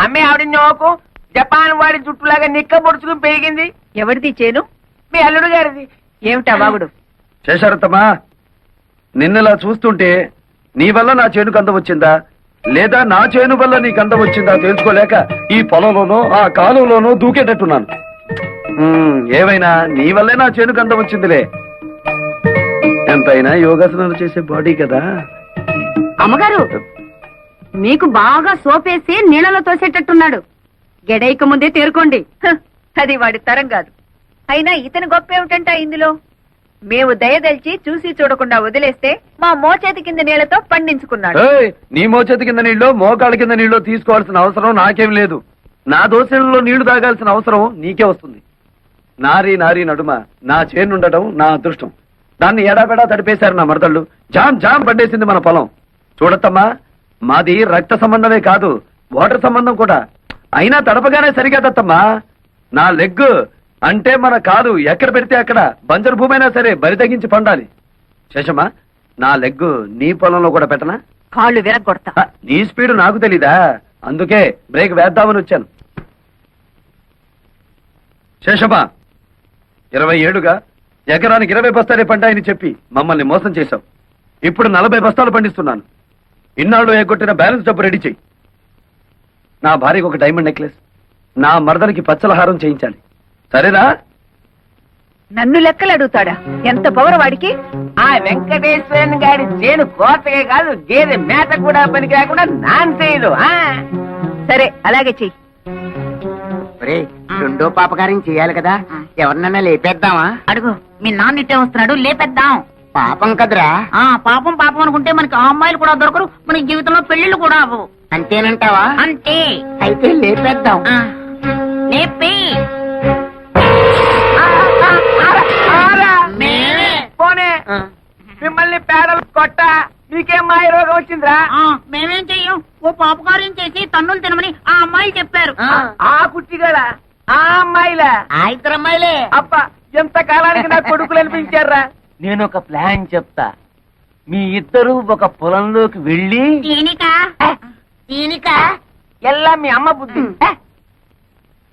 అమ్మే ఆవిడ నోకు జపాన్ వాడి జుట్టులాగా నిక్క పొడుచుకుని పెరిగింది. ఎవరిది చేను? మీ అల్లుడు గారిది. ఏమిటా బాగుడు? శేషారత్తమ్మా, నిన్నలా చూస్తుంటే నీ వల్ల నా చేనుకు అందం వచ్చిందా లేదా నా చేను వల్ల నీకు అందం వచ్చిందా తెలుసుకోలేక ఈ పొలంలోనో ఆ కాలువలోనో దూకేటట్టున్నాను. ఏమైనా నీ వల్లే నా చేనుకు అందం వచ్చిందిలే. ఎంతైనా యోగాసనాలు చేసే బాడీ కదా. అమ్మగారు, మీకు బాగా సోపేసి నీళ్ళలో తోసేటట్టున్నాడు. గెడైక ముందే తేరుకోండి. అది వాడి తరం కాదు. అయినా ఇతని గొప్ప ఏమిటంట ఇందులో? మేము దయదలిచి చూసి చూడకుండా వదిలేస్తే మా మోచేతి కింద నీళ్లతో పండించుకున్నాడు. నీ మోచేతి కింద నీళ్ళు మోకాళ్ళ కింద నీళ్ళు తీసుకోవాల్సిన అవసరం నాకేం లేదు. నా దోశలలో నీళ్లు తాగాల్సిన అవసరం నీకే వస్తుంది. నారీ నారీ నడుమ నా చేనుండటం నా అదృష్టం. దాన్ని ఎడాపెడా తడిపేశారు నా మరదళ్ళు. జామ్ జామ్ పడ్డేసింది మన పొలం. చూడత్తమ్మా, మాది రక్త సంబంధమే కాదు, వాటర్ సంబంధం కూడా. అయినా తడపగానే సరిగదత్తమ్మా. నా లెగ్ అంటే మన కాదు ఎక్కడ పెడితే అక్కడ బంజరు భూమైనా సరే బరి తగ్గించి పండాలి. శేషమ్మా, నా లెగ్ నీ పొలంలో కూడా పెట్టనా? కాళ్ళు విరగొడతా. నీ స్పీడ్ నాకు తెలీదా? అందుకే బ్రేక్ వేద్దామని వచ్చాను. శేషమ్మా, 20 ఏళ్లుగా ఎకరానికి 20 బస్తాలే పంటాయని చెప్పి మమ్మల్ని మోసం చేశావు. ఇప్పుడు 40 బస్తాలు పండిస్తున్నాను. ఇన్నాళ్ళు ఎగ్గొట్టిన బ్యాలెన్స్ డబ్బు రెడీ చెయ్యి. నా భార్యకు ఒక డైమండ్ నెక్లెస్, నా మరదనికి పచ్చలహారం చేయించాలి. సరేనా? నన్ను లెక్కలు అడుగుతాడా? ఎంత పవర్ వాడికి! ఆ వెంకటేశ్వరన్ గారి చేను కోతగా కాదు, గేదె మేత కూడా పనికి రాకుండా నాన్ చేయదు. సరే, అలాగే చెయ్యి. రెండో పాపకార్యం చేయాలి కదా, ఎవరినన్నా లేపేద్దామా? అడుగు, మీ నాన్న ఇట్టే వస్తున్నాడు, లేపేద్దాం. పాపం కదరా. పాపం పాపం అనుకుంటే మనకి ఆ అమ్మాయిలు కూడా దొరకరు, మన జీవితంలో పెళ్లిళ్ళు కూడా అవ్వవు. అంతేనంటావా? అంతే. అయితే లేపేద్దాం. లేపి పోనే మిమ్మల్ని పేడలు కొట్ట మీకేం మాయ రోగం వచ్చిందిరా? మేమేం చెయ్యం, ఓ పాపకార్యం చేసి తన్నులు తినమని ఆ అమ్మాయి చెప్పారు. ఆ కుట్టిగల ఆ అమ్మాయిలా? ఆ ఇద్దరు అమ్మాయిలే. అప్ప, ఎంత కాలానికి నా కొడుకులు అనిపించారా? నేను ఒక ప్లాన్ చెప్తా. మీ ఇద్దరు ఒక పొలంలోకి వెళ్ళి ఎల్లా మీ అమ్మ బుద్ధి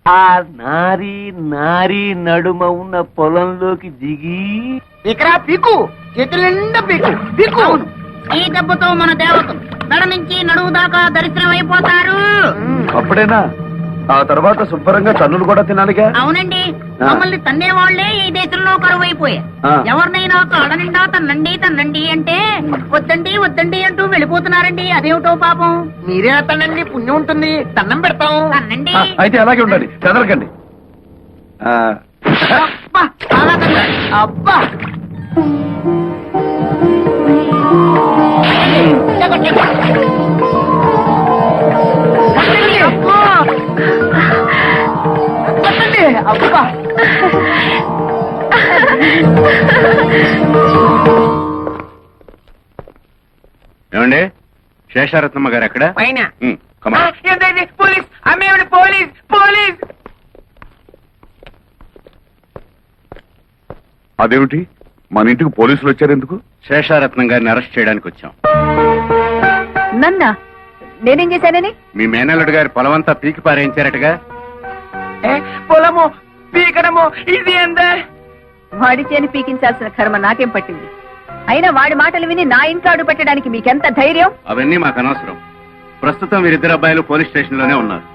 ఆ నారీ నారీ నడుమ ఉన్న పొలంలోకి దిగి ఇక్కడ పీకు, చేతుల నిండా పీకు పీకు. ఈ దెబ్బతో మన దేవత మెడ నుంచి నడువు దాకా దరిద్రం అయిపోతారు. అప్పుడేనా? ఆ తర్వాత శుభ్రంగా తన్నులు కూడా తినాలిగా. అవునండి, మమ్మల్ని తన్నే వాళ్లే ఈ దేశంలో కరువు అయిపోయాయి. ఎవరినైనా కాళ్ళ నిండా తన్నండి తన్నండి అంటే వద్దండి వద్దండి అంటూ వెళ్ళిపోతున్నారండి. అదేమిటో పాపం. మీరే తన్నండి, పుణ్యం ఉంటుంది, దండం పెడతాం. తన్నండి. అయితే అలాగే ఉండండి, కదలకండి. అబ్బా, అబ్బా. ఏమండి, శేషారత్నమ్మ గారు ఎక్కడ? పైన. కమా. పోలీస్ అమ్మేవాడి, పోలీస్ పోలీస్. అదేమిటి, మన ఇంటికి పోలీసులు వచ్చారు ఎందుకు? శేషారత్నం గారిని అరెస్ట్ చేయడానికి వచ్చాం. నన్నా? నేనేం చేశానని? మీ మేనల్లుడు గారి పొలమంతా పీకి పారేయించారటగా. పొలము పీకడము ఇది ఎంత? వాడి చేని పీకించాల్సిన కర్మ నాకేం పట్టింది? అయినా వాడి మాటలు విని నా ఇంట్లో అడుగు పెట్టడానికి మీకెంత ధైర్యం? అవన్నీ మాకు అనవసరం. ప్రస్తుతం వీరిద్దరు అబ్బాయిలు పోలీస్ స్టేషన్ లోనే ఉన్నారు.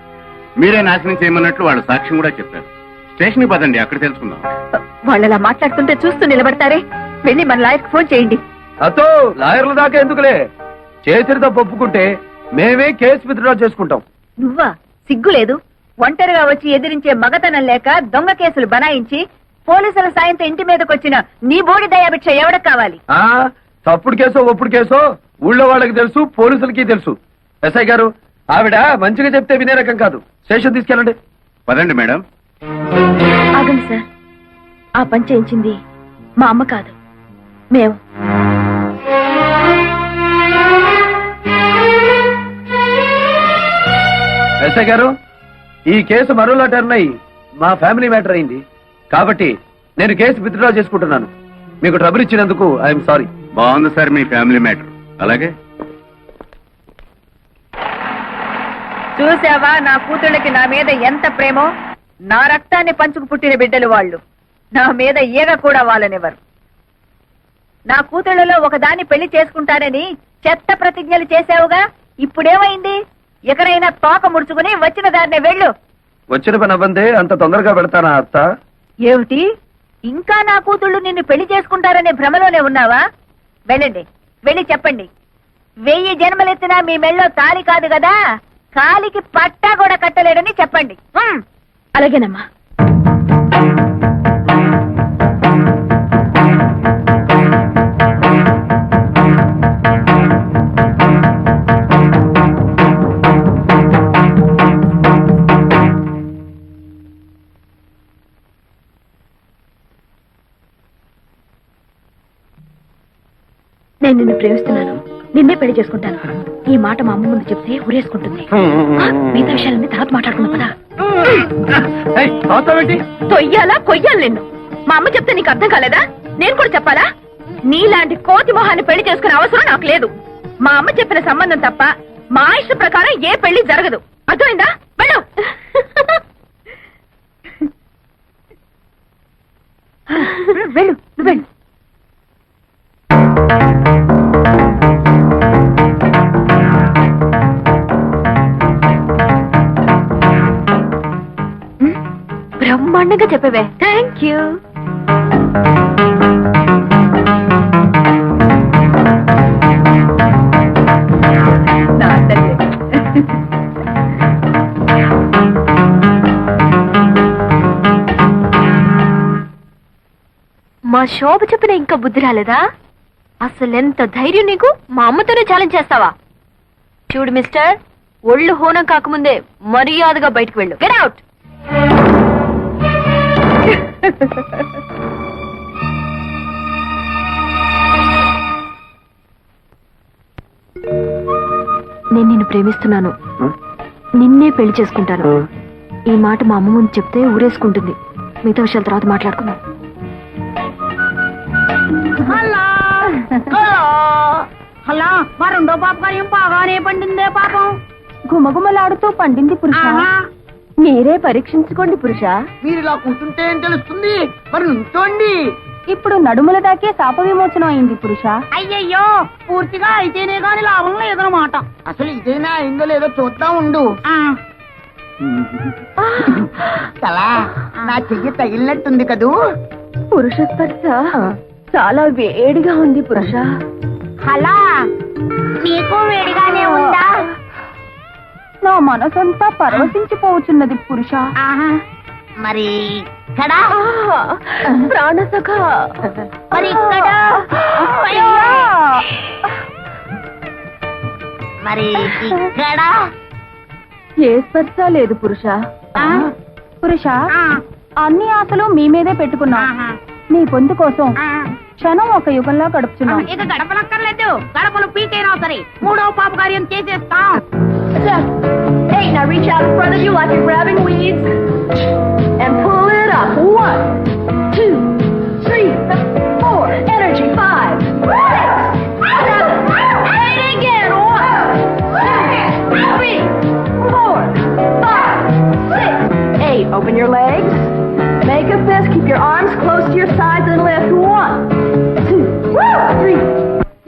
మీరే నాశనం చేయమన్నట్లు వాళ్ళు సాక్ష్యం కూడా చెప్పారు. స్టేషన్ కి పదండి, అక్కడ తెలుసుకుందాం. వాళ్ళలా మాట్లాడుతుంటే చూస్తూ నిలబడతారే? వెళ్ళి మన లాయర్కి ఫోన్ చేయండి. అతో లాయర్ల దాకా ఎందుకులే, చేతితో ఒప్పుకుంటే మేమే కేసు విత్డ్రా చేసుకుంటాం. నువ్వా? సిగ్గులేదు? ఒంటరిగా వచ్చి ఎదిరించే మగతనం లేక దొంగ కేసులు బనాయించి పోలీసుల సాయంతో ఇంటి మీదకొచ్చిన నీ బోడి దయాభిక్ష ఎవడకు కావాలి? తప్పుడు కేసో ఒప్పుడు కేసో ఊళ్ళో వాళ్ళకి తెలుసు, పోలీసులకి తెలుసు. ఎస్ఐ గారు, ఆవిడ మంచిగా చెప్తే వినే రకం కాదు. స్టేషన్ తీసుకెళ్ళండి. పదండి మేడం. ఆగండి సార్, ఆ పని చేయించింది మా అమ్మ కాదు, మేము. ఎస్ఐ గారు, ఈ కేసు మరోలా టర్న్ అయ్యి మా ఫ్యామిలీ మ్యాటర్ అయింది కాబట్టి నేను కేసు విత్డ్రా చేసుకుంటున్నాను. మీకు ట్రబుల్ ఇచ్చినందుకు ఐఎమ్ సారీ. బాగుంది సార్ మీ ఫ్యామిలీ మ్యాటర్. అలాగే చూసావా నా కూతుళ్ళకి నా మీద ఎంత ప్రేమో? నా రక్తాన్ని పంచుకు పుట్టిన బిడ్డలు వాళ్ళు. నా మీద ఈగ కూడా వాళ్ళనివ్వరు. నా కూతుళ్ళలో ఒకదాన్ని పెళ్లి చేసుకుంటానని చెత్త ప్రతిజ్ఞలు చేసావుగా, ఇప్పుడేమైంది? ఎక్కడైనా తోక ముడుచుకుని వచ్చిన దారినే వెళ్ళు. వచ్చిన పని అవ్వందే అంత తొందరగా పెడతానా అత్త? ఏమిటి, ఇంకా నా కూతుళ్ళు నిన్ను పెళ్లి చేసుకుంటారనే భ్రమలోనే ఉన్నావా? వెళ్ళండి, వెళ్ళి చెప్పండి. 1000 జన్మలెత్తినా మీ మెళ్ళో తాళి కాదు కదా, కాలికి పట్టా కూడా కట్టలేడని చెప్పండి. అలాగేనమ్మా. నేను నిన్ను ప్రేమిస్తున్నాను, నిన్నే పెళ్లి చేసుకుంటాను. ఈ మాట మా అమ్మ ముందు చెప్తే ఉరేసుకుంటుంది. మిగతా విషయాలన్నీ తర్వాత మాట్లాడుకున్నా పదా. తొయ్యాలా కొయ్యాలి నిన్ను? మా అమ్మ చెప్తే నీకు అర్థం కాలేదా? నేను కూడా చెప్పాలా? నీలాంటి కోతి మొహాన్ని పెళ్లి చేసుకునే అవసరం నాకు లేదు. మా అమ్మ చెప్పిన సంబంధం తప్ప మా ఇష్ట ప్రకారం ఏ పెళ్లి జరగదు. అర్థమైందా? వెళ్ళు. వెళ్ళు, నువ్వు వెళ్ళు. బ్రహ్మాండంగా చెప్పవే. Thank you. మా శోభ చెప్పిన ఇంకా బుద్ధి రాలేదా? అసలెంత ధైర్యం నీకు? మా అమ్మతోనే ఛాలెంజ్ చేస్తావా? చూడు మిస్టర్, ఒళ్ళు హోనం కాకముందే మర్యాదగా బయటకు వెళ్ళు. Get out. నేను నిన్ను ప్రేమిస్తున్నాను, నిన్నే పెళ్లి చేసుకుంటాను. ఈ మాట మా అమ్మ ముందు చెప్తే ఊరేసుకుంటుంది. మిగతా విషయాల తర్వాత మాట్లాడుకుందాం. హలో, మా రెండో పాప కార్యం బాగానే పండిందే పాపం. గుమగుమలాడుతూ పండింది పురుష. మీరే పరీక్షించుకోండి పురుష. మీరు ఇలా కూర్చుంటే ఏం తెలుస్తుంది? మరి నుంచోండి. ఇప్పుడు నడుముల దాకే శాప విమోచనం అయింది పురుష. అయ్యయ్యో, పూర్తిగా అయితేనే గాని లాభం లేదన్నమాట. అసలు ఇదేనా అయిందో లేదో చూద్దాం ఉండు. కలా, నా చెయ్యి తగిలినట్టుంది కదూ? పురుష స్పర్శ చాలా వేడిగా ఉంది పురుష. అలా నీకు వేడిగానే ఉందా? నా మనసంతా పరవశించిపోతున్నది పురుష. మరి ఇక్కడ ప్రాణసఖ. మరి ఇక్కడ మరి ఇక్కడ ఏ స్పర్శ లేదు పురుష. పురుష, అన్ని ఆశలు మీ మీదే పెట్టుకున్నా. నీ పొందు కోసం క్షణం ఒక యుగంలా గడుపుతున్నాం. ఇక గడపలక్కర్లేదు, గడపలు పీకైనా సరే మూడో పాప కార్యం చేసేస్తాం. Hey, now reach out in front of you like you're grabbing weeds and pull it up. 1, 2, 3, 4. Energy. 5, 6, 7. 8 again. 1, 2, 3, 4, 5, 6, 8. Open your legs. Make a fist. Keep your arms close to your sides and lift. 1, 2, 3.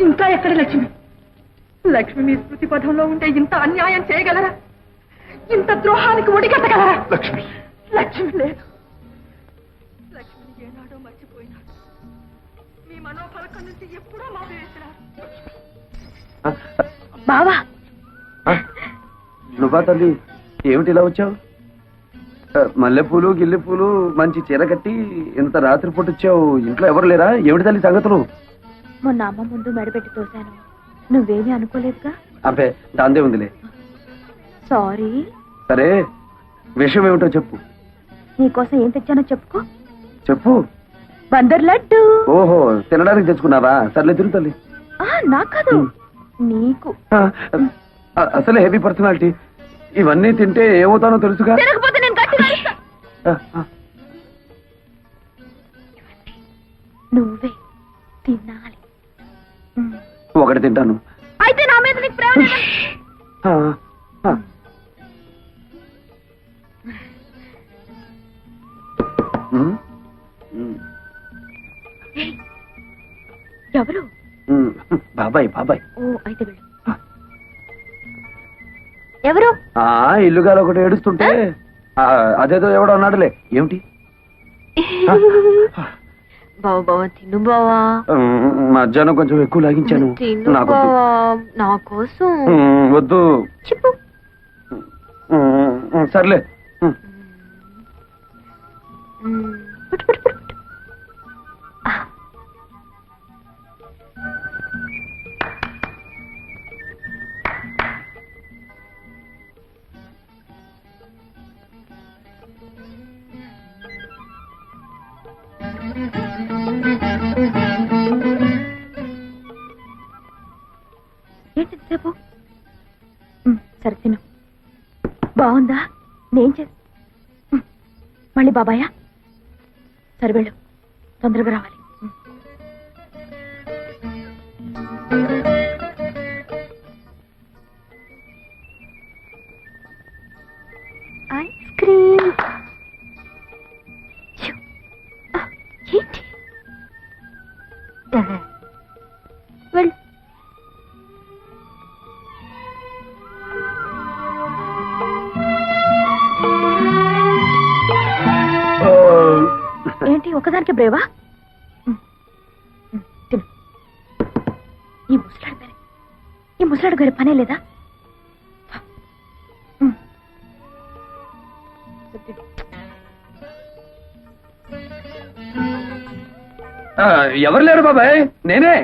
ఇంకా ఎక్కడ లక్ష్మి? లక్ష్మి మీ స్మృతి పథంలో ఉంటే ఇంత అన్యాయం చేయగలరా? ఇంత ద్రోహానికి ఒడిగట్టగలరా? లక్ష్మి, లక్ష్మి లేదు. లక్ష్మిని ఏనాడో మర్చిపోయినాడు. మీ మనోఫలకం నుంచి ఎప్పుడో మావేసినారు. బావా, నువ్వా తల్లి? ఏమిటి ఇలా వచ్చావు? మల్లెపూలు గిల్లెపూలు మంచి చీర కట్టి ఇంత రాత్రిపూట వచ్చావు. ఇంట్లో ఎవరు లేరా? ఏమిటి తల్లి సంగతులు? మొన్న అమ్మ ముందు మెడపెట్టి తోశాను. నువ్వేమీ అనుకోలేదుగా? అబ్బే, దాందే ఉందిలే. సారీ. సరే, విషయం ఏమిటో చెప్పు. నీకోసం ఏం తెచ్చానో చెప్పుకో. చెప్పు. బందర్ లడ్డు. ఓహో, తినడానికి తెచ్చుకున్నావా? సర్లే తిరుగు తల్లి. నాకు కాదు, నీకు. అసలే హెవీ పర్సనాలిటీ. ఇవన్నీ తింటే ఏమవుతానో తెలుసుగా. తినకపోతే నేను గట్టిగా అరుస్తా. నువ్వే తినాలి. ఒకటి తింటాను. అయితే నా మీద నీకు ప్రేమ లేదా? ఉమ్, ఉమ్, ఎవరు ఉమ్, బాబాయ్ బాబాయ్. ఓ అయితే వెళ్ళు. ఎవరు ఆ ఇల్లుగాలు ఒకటి ఏడుస్తుంటే అదేదో ఎవడో అన్నాడులే. ఏమిటి? బావా బావా తిను బావా, మధ్యాహ్నం కొంచెం ఎక్కువ లాగించాను. తిను నాకు బావా నా కోసం. వద్దు. చెప్పు. సర్లే. పుట్టు, పుట్టు, పుట్టు, పుట్టు. ఏంటి సేపు? సరే తిను. బాగుందా? నేను మళ్ళీ బాబాయా? సరే వెళ్ళు, తొందరగా రావాలి. Ice cream. ఏంటి? వెళ్ళు. ఏంటి ఒకదానికి బ్రేవా? తిను. ఈ ముసలాడు గారి పనే లేదా? ఎవరు లేరు బాబాయ్, నేనే.